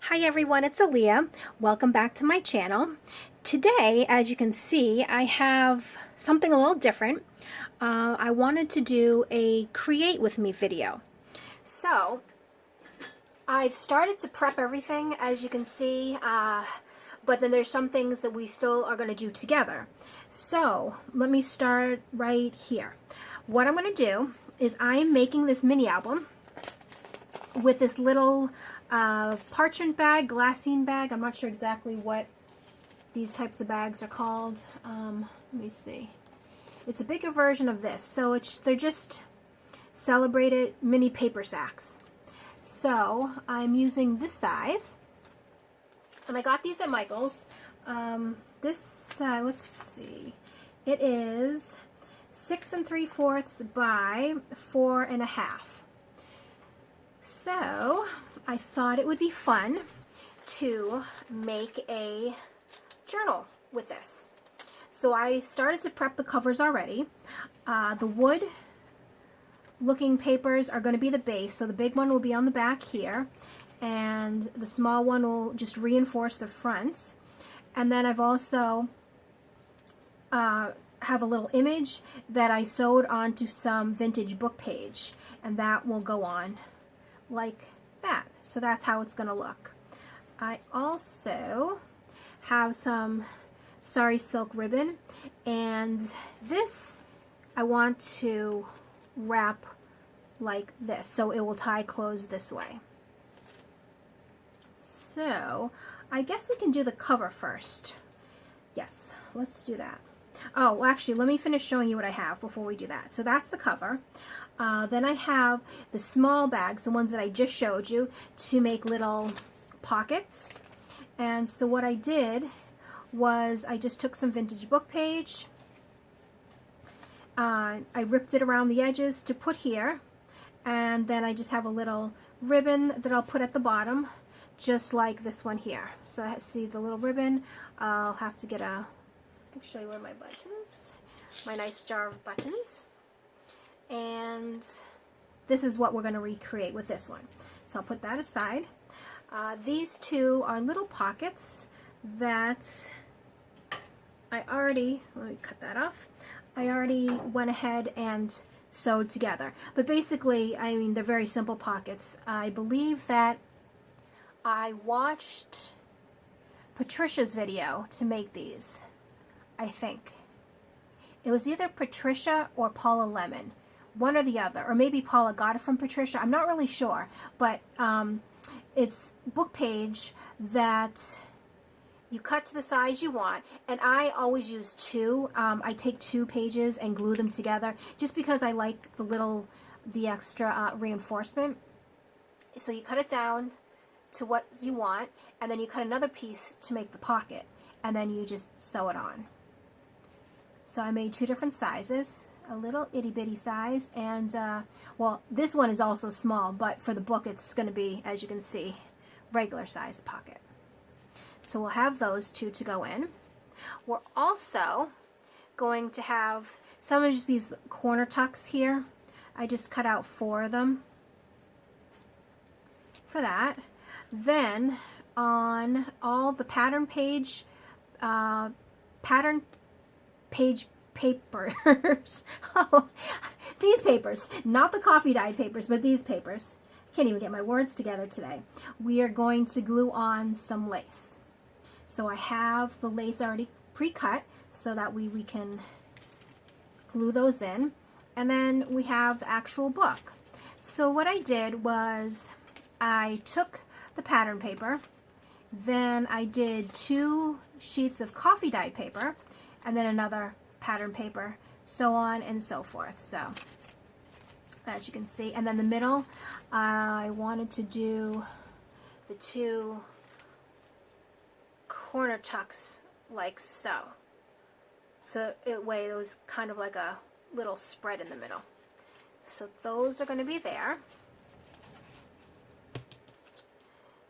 Hi everyone, it's Alia. Welcome back to my channel. Today, as you can see, I have something a little different. I wanted to do a create with me video. So, I've started to prep everything, as you can see, but then there's some things that we still are going to do together. So, let me start right here. What I'm going to do is I'm making this mini album with this little parchment bag, glassine bag. I'm not sure exactly what these types of bags are called. Let me see. It's a bigger version of this. So they're just celebrated mini paper sacks. So I'm using this size. And I got these at Michael's. This size, let's see. It is 6 3/4 by 4 1/2. So I thought it would be fun to make a journal with this. So I started to prep the covers already. The wood looking papers are going to be the base. So the big one will be on the back here, and the small one will just reinforce the front. And then I've also have a little image that I sewed onto some vintage book page, and that will go on like that. So that's how it's going to look. I also have some sari silk ribbon, and this I want to wrap like this so it will tie closed this way. So I guess we can do the cover first. Yes, let's do that. Oh, actually, let me finish showing you what I have before we do that. So that's the cover. Then I have the small bags, the ones that I just showed you, to make little pockets. And so what I did was I just took some vintage book page. I ripped it around the edges to put here. And then I just have a little ribbon that I'll put at the bottom, just like this one here. So I see the little ribbon. I'll have to get a, let me show you where my buttons, my nice jar of buttons. And this is what we're going to recreate with this one. So I'll put that aside. These two are little pockets that I already, let me cut that off. I already went ahead and sewed together. But basically, I mean, they're very simple pockets. I believe that I watched Patricia's video to make these, I think. It was either Patricia or Paula Lemon. One or the other, or maybe Paula got it from Patricia. I'm not really sure, but it's book page that you cut to the size you want, and I always use two. I take 2 pages and glue them together just because I like the extra reinforcement. So you cut it down to what you want, and then you cut another piece to make the pocket, and then you just sew it on. So I made 2 different sizes. A little itty bitty size, and well, this one is also small, but for the book it's going to be, as you can see, regular size pocket. So we'll have those 2 to go in. We're also going to have some of just these corner tucks here. I just cut out 4 of them for that. Then on all the pattern page papers. Oh, these papers, not the coffee dyed papers, but these papers. I can't even get my words together today. We are going to glue on some lace. So I have the lace already pre-cut so that we can glue those in. And then we have the actual book. So what I did was I took the pattern paper, then I did 2 sheets of coffee dyed paper, and then another pattern paper, so on and so forth. So as you can see, and then the middle, I wanted to do the 2 corner tucks like so. So it was kind of like a little spread in the middle. So those are going to be there.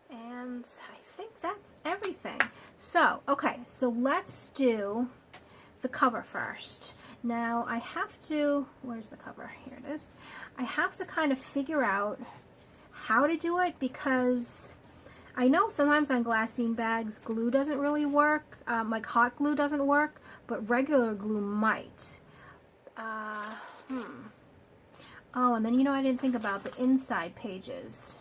And I think that's everything. So, okay, so let's do the cover first. Now I have to, where's the cover? Here it is. I have to kind of figure out how to do it because I know sometimes on glassine bags glue doesn't really work, like hot glue doesn't work, but regular glue might. Oh, and then you know I didn't think about the inside pages.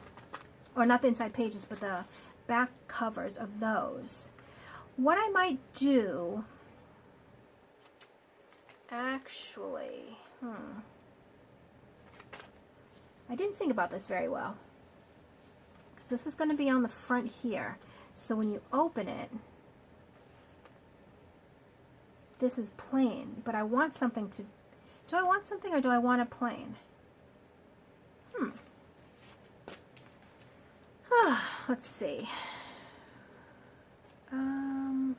Or not the inside pages, but the back covers of those. What I might do, actually, I didn't think about this very well. Because this is going to be on the front here. So when you open it, this is plain, but I want something to, do I want something or do I want a plain? Let's see. I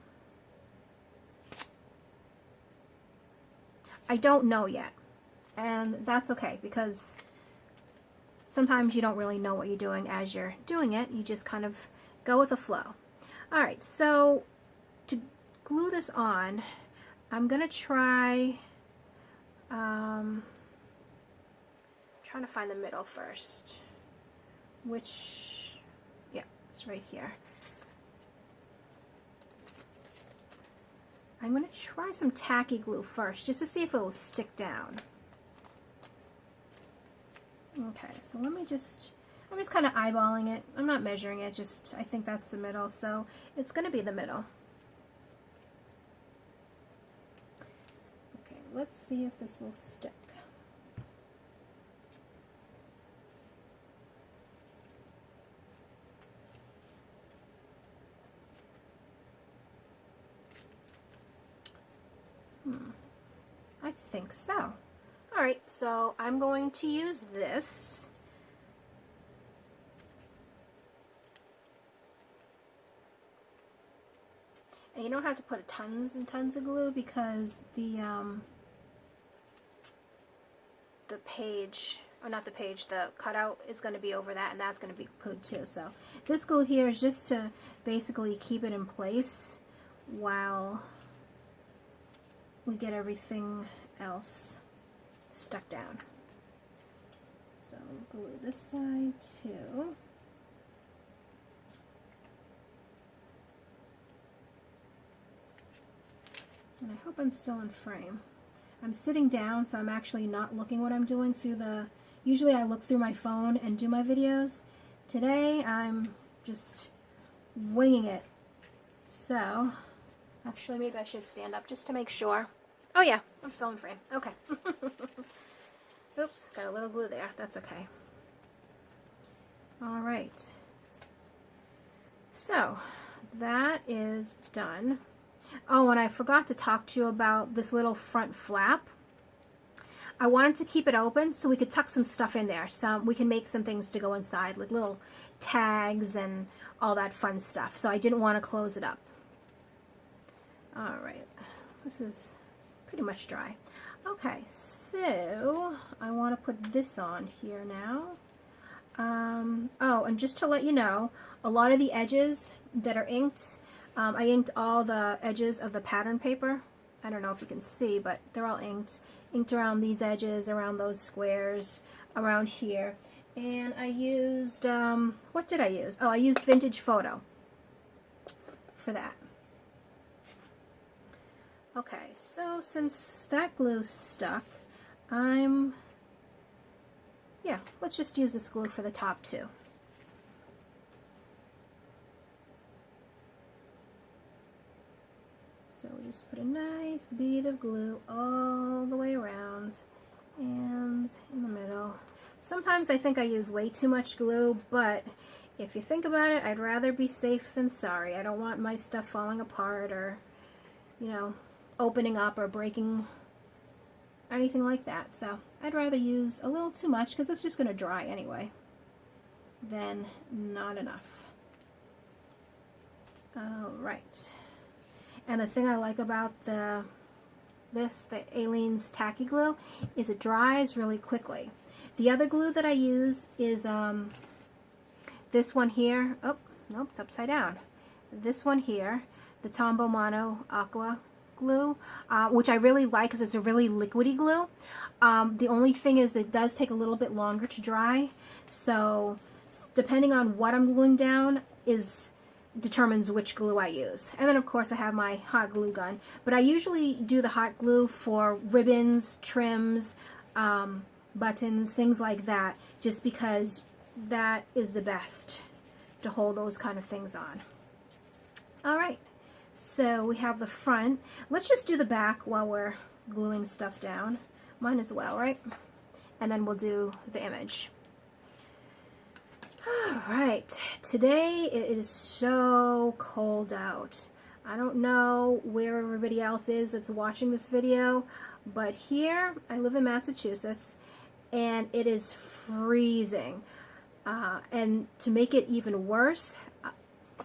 don't know yet, and that's okay, because sometimes you don't really know what you're doing as you're doing it. You just kind of go with the flow. All right, so to glue this on, I'm gonna try trying to find the middle first, which, yeah, it's right here. I'm going to try some tacky glue first, just to see if it will stick down. Okay, so let me just, I'm just kind of eyeballing it. I'm not measuring it, just, I think that's the middle, so it's going to be the middle. Okay, let's see if this will stick. I think so. Alright, so I'm going to use this. And you don't have to put tons and tons of glue, because the page, or not the page, the cutout is going to be over that, and that's going to be glued too. So this glue here is just to basically keep it in place while we get everything else stuck down. So glue this side too. And I hope I'm still in frame. I'm sitting down, so I'm actually not looking what I'm doing through the, usually I look through my phone and do my videos. Today I'm just winging it. So actually maybe I should stand up just to make sure. Oh yeah, I'm still in frame. Okay. Oops, got a little glue there. That's okay. All right. So that is done. Oh, and I forgot to talk to you about this little front flap. I wanted to keep it open so we could tuck some stuff in there. We can make some things to go inside, like little tags and all that fun stuff. So I didn't want to close it up. All right. This is pretty much dry. Okay, so I want to put this on here now. Oh, and just to let you know, a lot of the edges that are inked, I inked all the edges of the pattern paper. I don't know if you can see, but they're all inked. Inked around these edges, around those squares, around here. And I used, what did I use? Oh, I used Vintage Photo for that. Okay, so since that glue's stuck, let's just use this glue for the top too. So we'll just put a nice bead of glue all the way around and in the middle. Sometimes I think I use way too much glue, but if you think about it, I'd rather be safe than sorry. I don't want my stuff falling apart or, you know, opening up or breaking, anything like that. So I'd rather use a little too much, because it's just going to dry anyway, than not enough. Alright. And the thing I like about the Aleene's tacky glue is it dries really quickly. The other glue that I use is this one here. Oh, nope, it's upside down. This one here, the Tombow Mono Aqua glue, which I really like because it's a really liquidy glue. The only thing is that it does take a little bit longer to dry, so depending on what I'm gluing down, determines which glue I use. And then of course I have my hot glue gun. But I usually do the hot glue for ribbons, trims, buttons, things like that, just because that is the best to hold those kind of things on. Alright, so we have the front. Let's just do the back while we're gluing stuff down. Mine as well, right? And then we'll do the image. Alright, today it is so cold out. I don't know where everybody else is that's watching this video, but here, I live in Massachusetts, and it is freezing. And to make it even worse,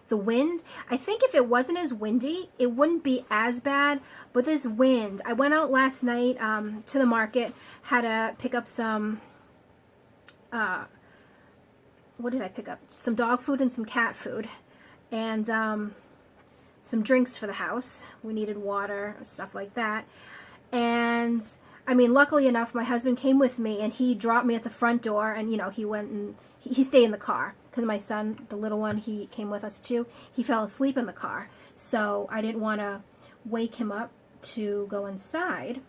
the wind, I think if it wasn't as windy, it wouldn't be as bad, but this wind, I went out last night to the market, had to pick up some, what did I pick up? Some dog food and some cat food, and some drinks for the house. We needed water, stuff like that, and I mean, luckily enough, my husband came with me, and he dropped me at the front door, and, you know, he went and he stayed in the car, because my son, the little one, he came with us too. He fell asleep in the car, so I didn't want to wake him up to go inside.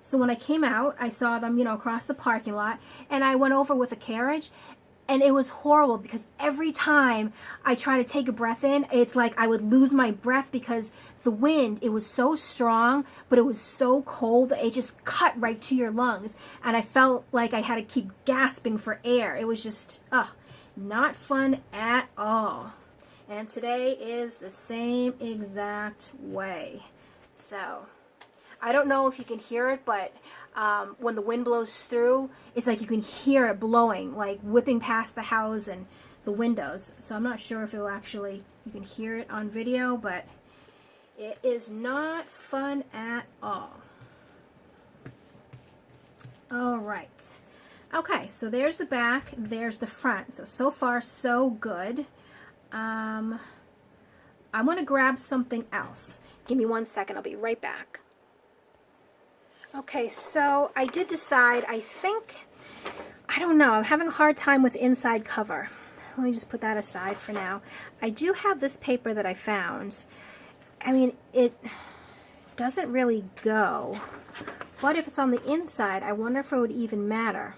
So when I came out, I saw them, you know, across the parking lot, and I went over with a carriage, and it was horrible because every time I try to take a breath in, it's like I would lose my breath because the wind, it was so strong, but it was so cold that it just cut right to your lungs. And I felt like I had to keep gasping for air. It was just, not fun at all. And today is the same exact way. So, I don't know if you can hear it, but when the wind blows through, it's like you can hear it blowing, like whipping past the house and the windows. So I'm not sure if it'll actually, you can hear it on video, but it is not fun at all. All right. Okay, so there's the back, there's the front. So far, so good. I'm going to grab something else. Give me 1 second, I'll be right back. Okay, so I did decide, I don't know, I'm having a hard time with the inside cover. Let me just put that aside for now. I do have this paper that I found. I mean, it doesn't really go, but if it's on the inside, I wonder if it would even matter.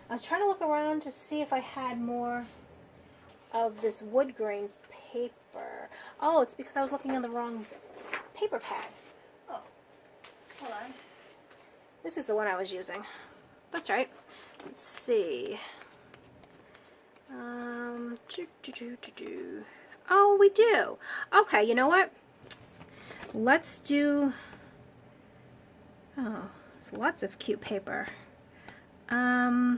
I was trying to look around to see if I had more of this wood grain paper. Oh, it's because I was looking on the wrong paper pad. Oh, hold on. This is the one I was using. That's right. Let's see. Oh, we do. Okay, you know what? Let's do... Oh, there's lots of cute paper. Oh,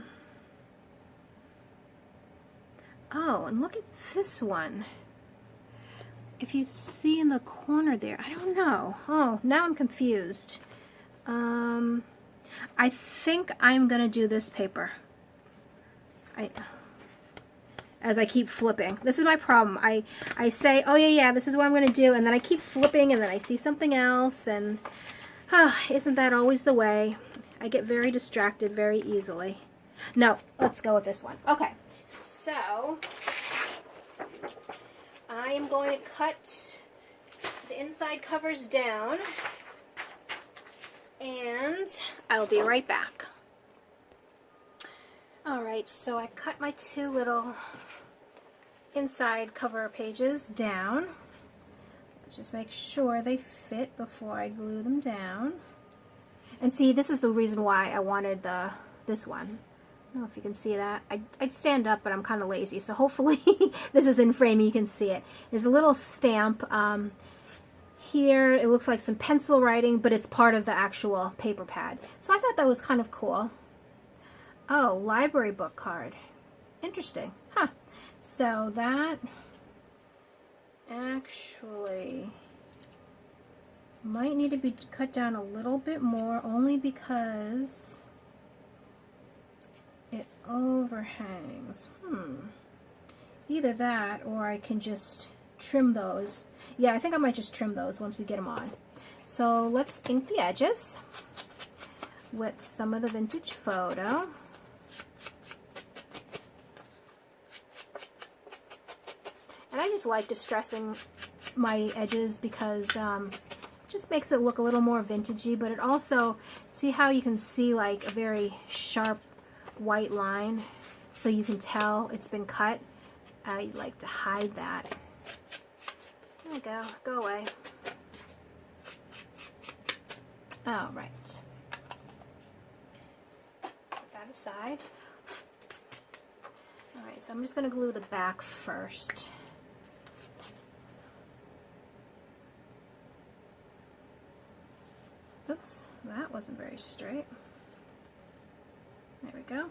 and look at this one. If you see in the corner there, I don't know. Oh, now I'm confused. I think I'm gonna do this paper. As I keep flipping. This is my problem. I say, oh yeah, this is what I'm gonna do, and then I keep flipping, and then I see something else, and isn't that always the way? I get very distracted very easily. No, let's go with this one. Okay, so I am going to cut the inside covers down, and I'll be right back. Alright, so I cut my two little inside cover pages down. Let's just make sure they fit before I glue them down. And see, this is the reason why I wanted this one. I don't know if you can see that. I'd stand up, but I'm kind of lazy, so hopefully this is in frame and you can see it. There's a little stamp here. It looks like some pencil writing, but it's part of the actual paper pad. So I thought that was kind of cool. Oh, library book card. Interesting. Huh. So that actually might need to be cut down a little bit more, only because it overhangs. Either that, or I can just trim those. Yeah, I think I might just trim those once we get them on. So let's ink the edges with some of the vintage photo. And I just like distressing my edges because it just makes it look a little more vintagey, but it also, see how you can see like a very sharp white line so you can tell it's been cut. I like to hide that. There we go. Go away. All right. Put that aside. All right, so I'm just going to glue the back first. Oops, that wasn't very straight. There we go.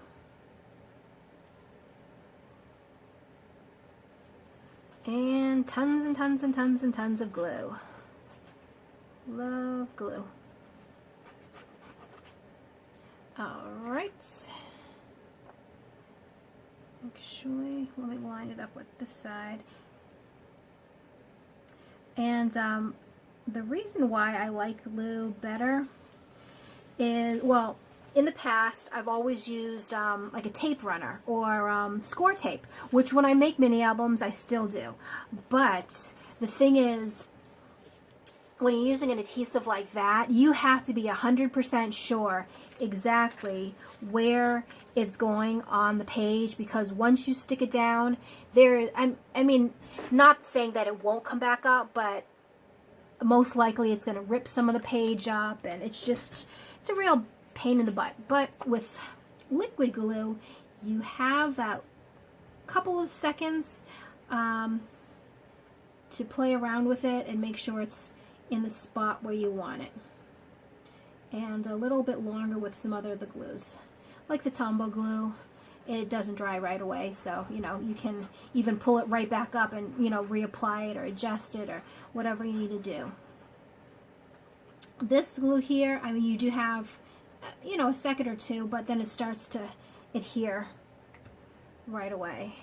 And tons and tons and tons and tons of glue. Love glue. Alright. Actually, let me line it up with this side. And the reason why I like glue better is, well, in the past, I've always used like a tape runner or score tape, which when I make mini albums, I still do. But the thing is, when you're using an adhesive like that, you have to be 100% sure exactly where it's going on the page, because once you stick it down, I mean, not saying that it won't come back up, but most likely it's going to rip some of the page up, and it's a real pain in the butt. But with liquid glue, you have that couple of seconds to play around with it and make sure it's in the spot where you want it. And a little bit longer with some other of the glues. Like the Tombow glue, it doesn't dry right away, so you can even pull it right back up and reapply it or adjust it or whatever you need to do. This glue here, I mean, you do have a second or two, but then it starts to adhere right away.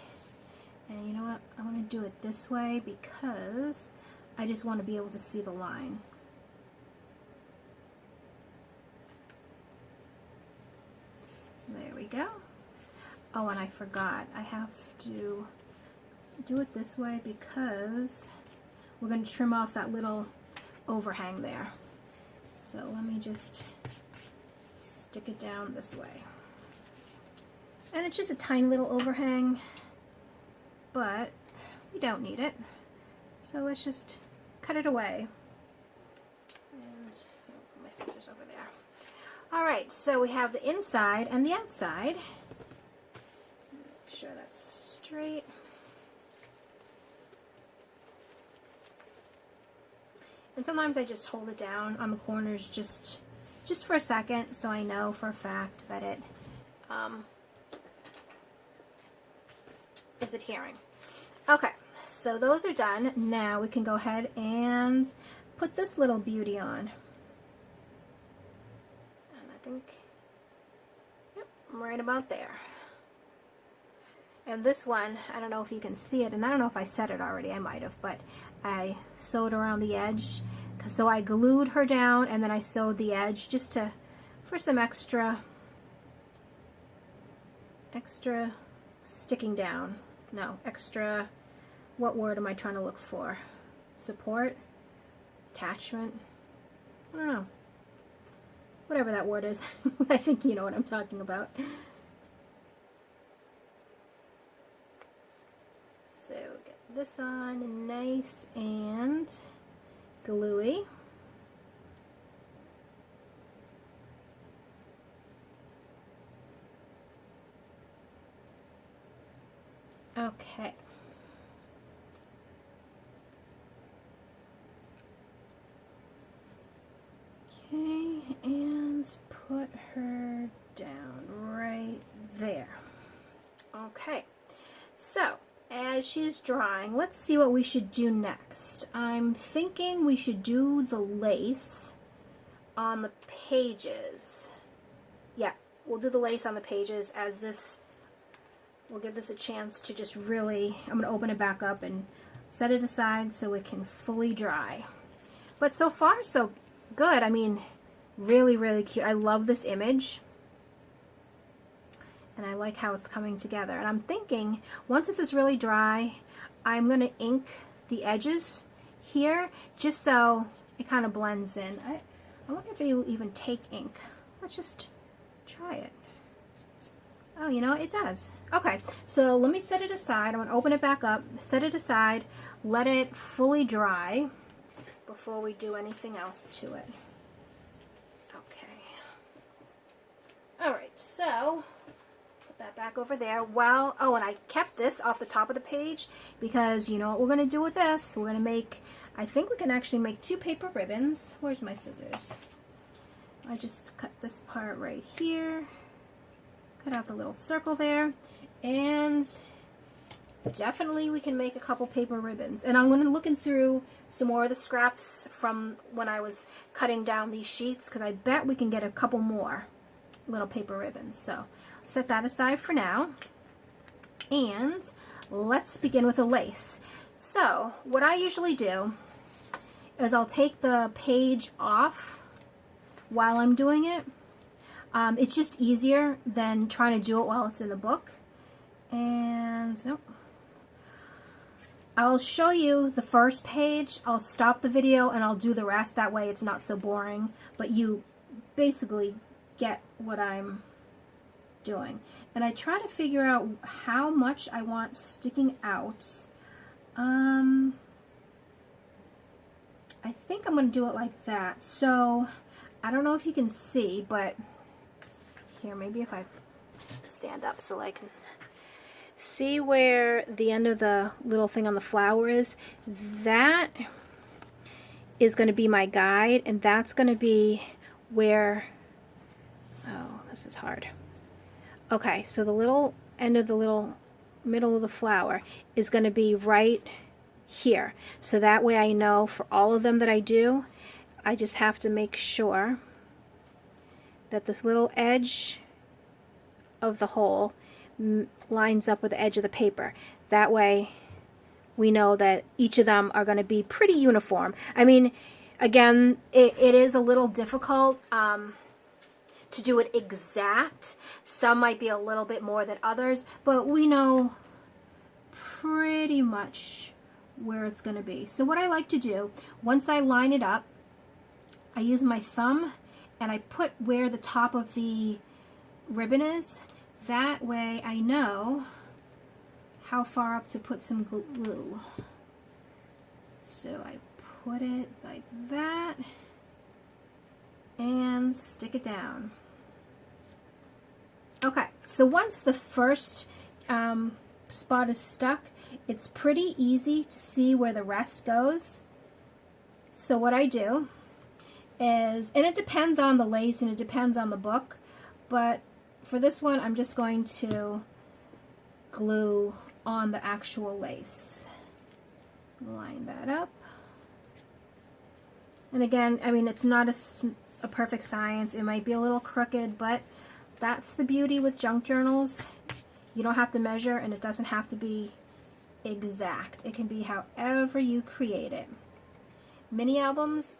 And you know what, I want to do it this way because I just want to be able to see the line. There we go. Oh, and I forgot, I have to do it this way because we're going to trim off that little overhang there. So let me just stick it down this way. And it's just a tiny little overhang, but we don't need it. So let's just cut it away. And I'll put my scissors over there. Alright, so we have the inside and the outside. Make sure that's straight. And sometimes I just hold it down on the corners just for a second, so I know for a fact that it is adhering. Okay, so those are done. Now we can go ahead and put this little beauty on. And I think, yep, I'm right about there. And this one, I don't know if you can see it, and I don't know if I said it already, I might have, but I sewed around the edge. So I glued her down and then I sewed the edge just for some extra sticking down. No, extra, what word am I trying to look for? Support? Attachment? I don't know. Whatever that word is. I think you know what I'm talking about. So get this on nice and gluey. Okay. Okay, and put her down right there. Okay, so as she's drying, let's see what we should do next. I'm thinking we should do the lace on the pages. Yeah, we'll do the lace on the pages as this, we'll give this a chance to just really, I'm going to open it back up and set it aside so it can fully dry. But so far, so good. I mean, really, really cute. I love this image. And I like how it's coming together. And I'm thinking, once this is really dry, I'm going to ink the edges here just so it kind of blends in. I wonder if it will even take ink. Let's just try it. Oh, you know, it does. Okay, so let me set it aside. I'm going to open it back up, set it aside, let it fully dry before we do anything else to it. Okay. All right, so put that back over there. Well, oh, and I kept this off the top of the page because you know what we're going to do with this? We're going to make, I think we can actually make 2 paper ribbons. Where's my scissors? I just cut this part right here. Cut out the little circle there, and definitely we can make a couple paper ribbons. And I'm going to looking through some more of the scraps from when I was cutting down these sheets, because I bet we can get a couple more little paper ribbons. So set that aside for now, and let's begin with a lace. So what I usually do is I'll take the page off while I'm doing it. It's just easier than trying to do it while it's in the book. And nope. I'll show you the first page, I'll stop the video, and I'll do the rest. That way it's not so boring, but you basically get what I'm doing. And I try to figure out how much I want sticking out. I think I'm going to do it like that. So I don't know if you can see, but here, maybe if I stand up so I can see where the end of the little thing on the flower is. That is going to be my guide, and that's going to be where, oh, this is hard. Okay, so the little end of the little middle of the flower is going to be right here. So that way I know for all of them that I do, I just have to make sure that this little edge of the hole lines up with the edge of the paper. That way we know that each of them are going to be pretty uniform. I mean, again, it is a little difficult to do it exact. Some might be a little bit more than others, but we know pretty much where it's going to be. So what I like to do, once I line it up, I use my thumb and I put where the top of the ribbon is. That way I know how far up to put some glue. So I put it like that and stick it down. Okay, so once the first spot is stuck, it's pretty easy to see where the rest goes. So what I do is, and it depends on the lace and it depends on the book, but for this one I'm just going to glue on the actual lace. Line that up. And again, I mean, it's not a perfect science. It might be a little crooked, but that's the beauty with junk journals. You don't have to measure, and it doesn't have to be exact. It can be however you create it. Mini albums,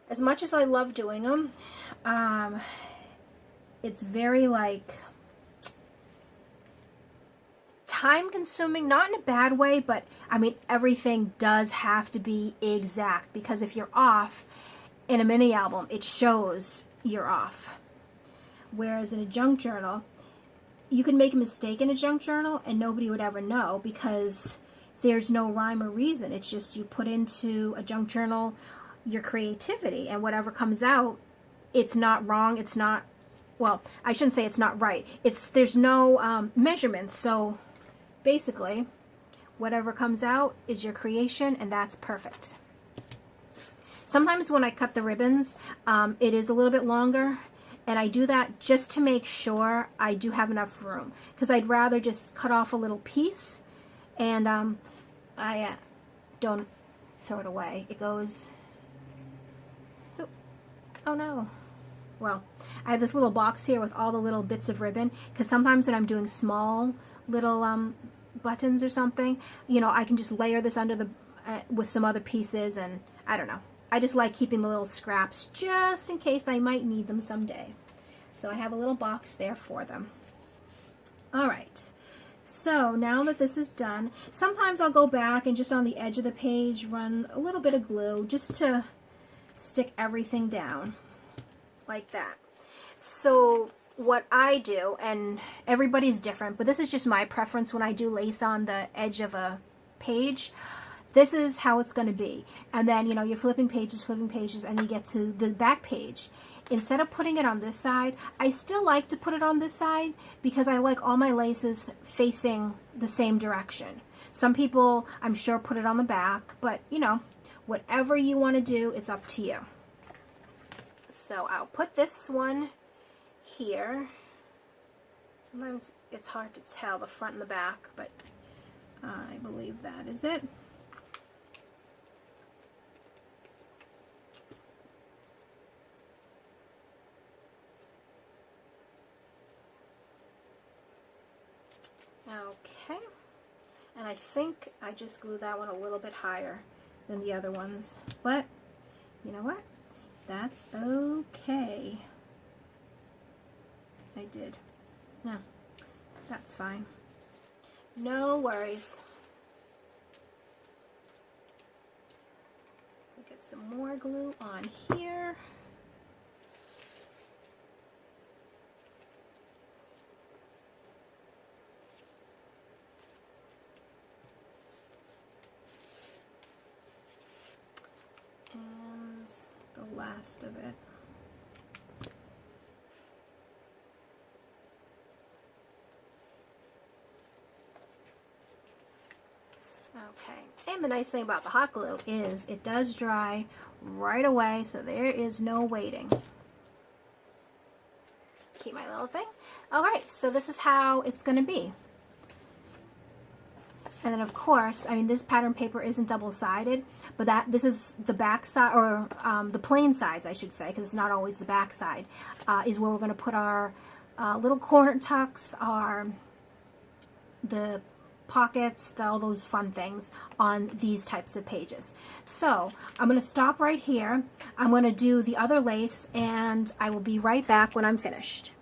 as much as I love doing them, it's very like time consuming, not in a bad way, but I mean everything does have to be exact, because if you're off in a mini album, it shows you're off. Whereas in a junk journal, you can make a mistake in a junk journal and nobody would ever know, because there's no rhyme or reason. It's just you put into a junk journal your creativity, and whatever comes out, it's not wrong, it's not, well, I shouldn't say it's not right. There's no measurements, so basically whatever comes out is your creation, and that's perfect. Sometimes when I cut the ribbons, it is a little bit longer, and I do that just to make sure I do have enough room, because I'd rather just cut off a little piece and I don't throw it away. It goes, oh no. Well, I have this little box here with all the little bits of ribbon, because sometimes when I'm doing small little buttons or something, you know, I can just layer this under the with some other pieces, and I don't know. I just like keeping the little scraps just in case I might need them someday. So I have a little box there for them. All right. So now that this is done, sometimes I'll go back and just on the edge of the page run a little bit of glue just to stick everything down like that. So what I do, and everybody's different, but this is just my preference when I do lace on the edge of a page. This is how it's going to be. And then, you know, you're flipping pages, and you get to the back page. Instead of putting it on this side, I still like to put it on this side because I like all my laces facing the same direction. Some people, I'm sure, put it on the back, but, you know, whatever you want to do, it's up to you. So I'll put this one here. Sometimes it's hard to tell the front and the back, but I believe that is it. Okay, and I think I just glued that one a little bit higher than the other ones, but you know what? That's okay. I did. No, that's fine. No worries. Get some more glue on here. And the last of it. Okay, and the nice thing about the hot glue is it does dry right away, so there is no waiting. Keep my little thing. Alright, so this is how it's going to be. And then of course, I mean, this pattern paper isn't double-sided, but this is the back side, or the plain sides I should say, because it's not always the back side, is where we're going to put our little corner tucks, the pockets, all those fun things on these types of pages. So I'm going to stop right here. I'm going to do the other lace, and I will be right back when I'm finished.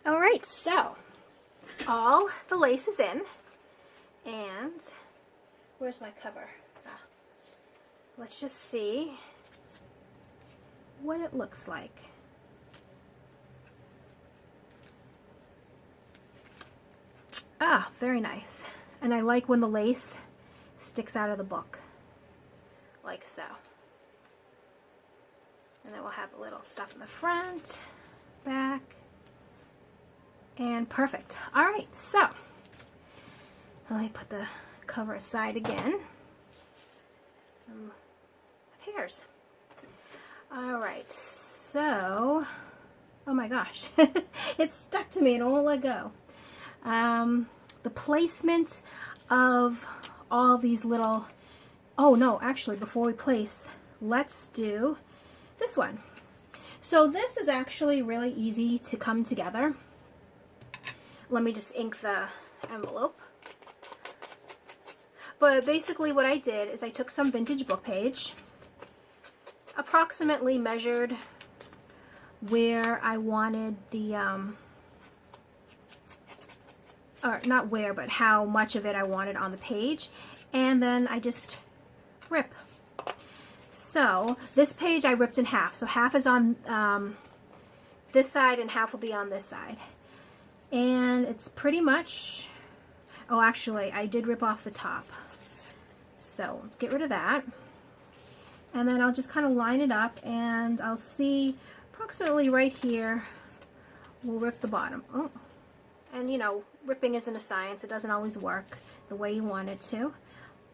Alright, so all the lace is in. And where's my cover? Let's just see what it looks like. Ah, very nice. And I like when the lace sticks out of the book, like so. And then we'll have a little stuff in the front, back, and perfect. All right, so let me put the cover aside again. Some hairs. All right, so, oh my gosh, it's stuck to me and it won't let go. The placement of all these little, oh no, actually before we place, let's do this one. So this is actually really easy to come together. Let me just ink the envelope. But basically what I did is I took some vintage book page, approximately measured where I wanted the, or not where, but how much of it I wanted on the page, and then I just rip. So this page I ripped in half, so half is on this side and half will be on this side. And it's pretty much, oh actually I did rip off the top. So let's get rid of that. And then I'll just kind of line it up and I'll see approximately right here, we'll rip the bottom. Oh, and you know, ripping isn't a science. It doesn't always work the way you want it to.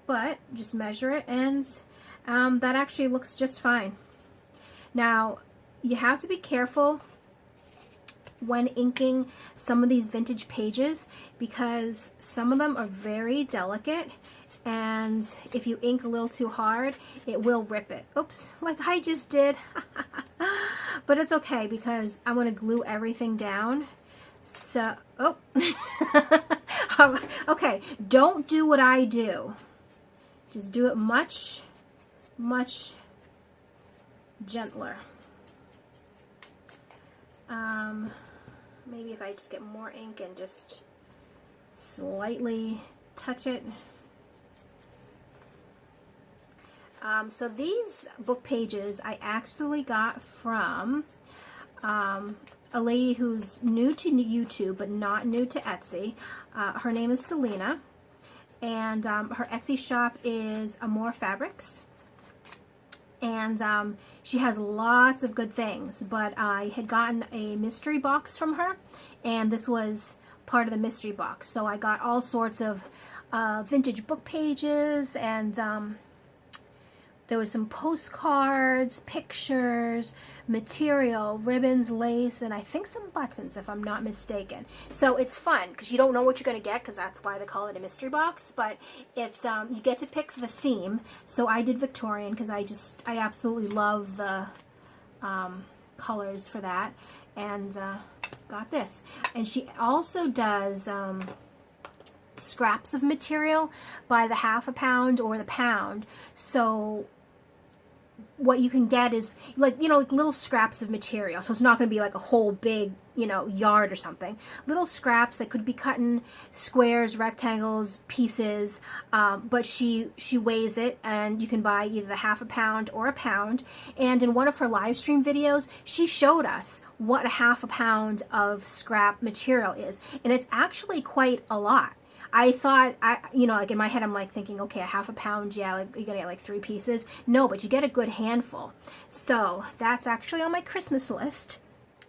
But just measure it and that actually looks just fine. Now, you have to be careful when inking some of these vintage pages because some of them are very delicate, and if you ink a little too hard, it will rip it. Oops, like I just did. But it's okay because I'm going to glue everything down. So, oh, okay, don't do what I do. Just do it much, much gentler. Maybe if I just get more ink and just slightly touch it. So these book pages I actually got from a lady who's new to YouTube but not new to Etsy. Her name is Selena, and her Etsy shop is Amore Fabrics, and she has lots of good things, but I had gotten a mystery box from her, and this was part of the mystery box. So I got all sorts of vintage book pages, and there was some postcards, pictures, material, ribbons, lace, and I think some buttons, if I'm not mistaken. So it's fun because you don't know what you're going to get, because that's why they call it a mystery box. But it's you get to pick the theme. So I did Victorian because I absolutely love the colors for that, and got this. And she also does scraps of material by the half a pound or the pound. So what you can get is like, you know, like little scraps of material. So it's not going to be like a whole big, you know, yard or something. Little scraps that could be cut in squares, rectangles, pieces. But she weighs it, and you can buy either the half a pound or a pound. And in one of her live stream videos, she showed us what a half a pound of scrap material is. And it's actually quite a lot. I thought, you know, like in my head, I'm like thinking, okay, a half a pound, yeah, like you're gonna get like 3 pieces. No, but you get a good handful. So that's actually on my Christmas list.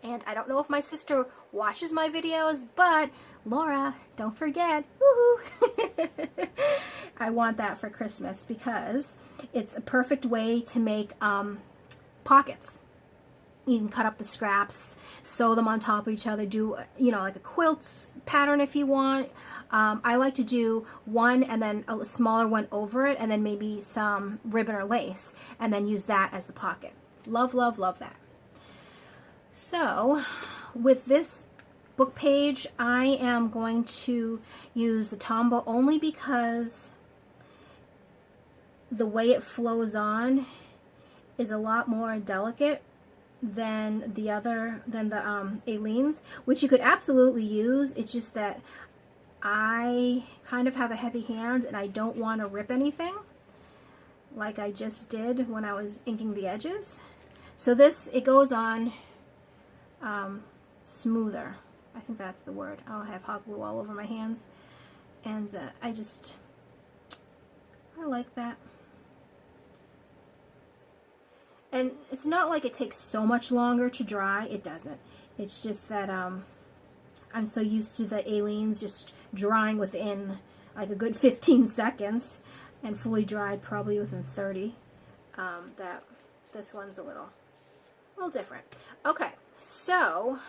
And I don't know if my sister watches my videos, but Laura, don't forget, woohoo! I want that for Christmas because it's a perfect way to make pockets. You can cut up the scraps, sew them on top of each other, do, you know, like a quilt pattern if you want. I like to do one and then a smaller one over it, and then maybe some ribbon or lace, and then use that as the pocket. Love, love, love that. So with this book page, I am going to use the Tombow only because the way it flows on is a lot more delicate than the Aleene's, which you could absolutely use. It's just that I kind of have a heavy hand and I don't want to rip anything like I just did when I was inking the edges. So this, it goes on smoother. I think that's the word. I'll have hot glue all over my hands, and I like that. And it's not like it takes so much longer to dry. It doesn't. It's just that I'm so used to the Aleene's just drying within like a good 15 seconds and fully dried probably within 30. That this one's a little different. Okay, so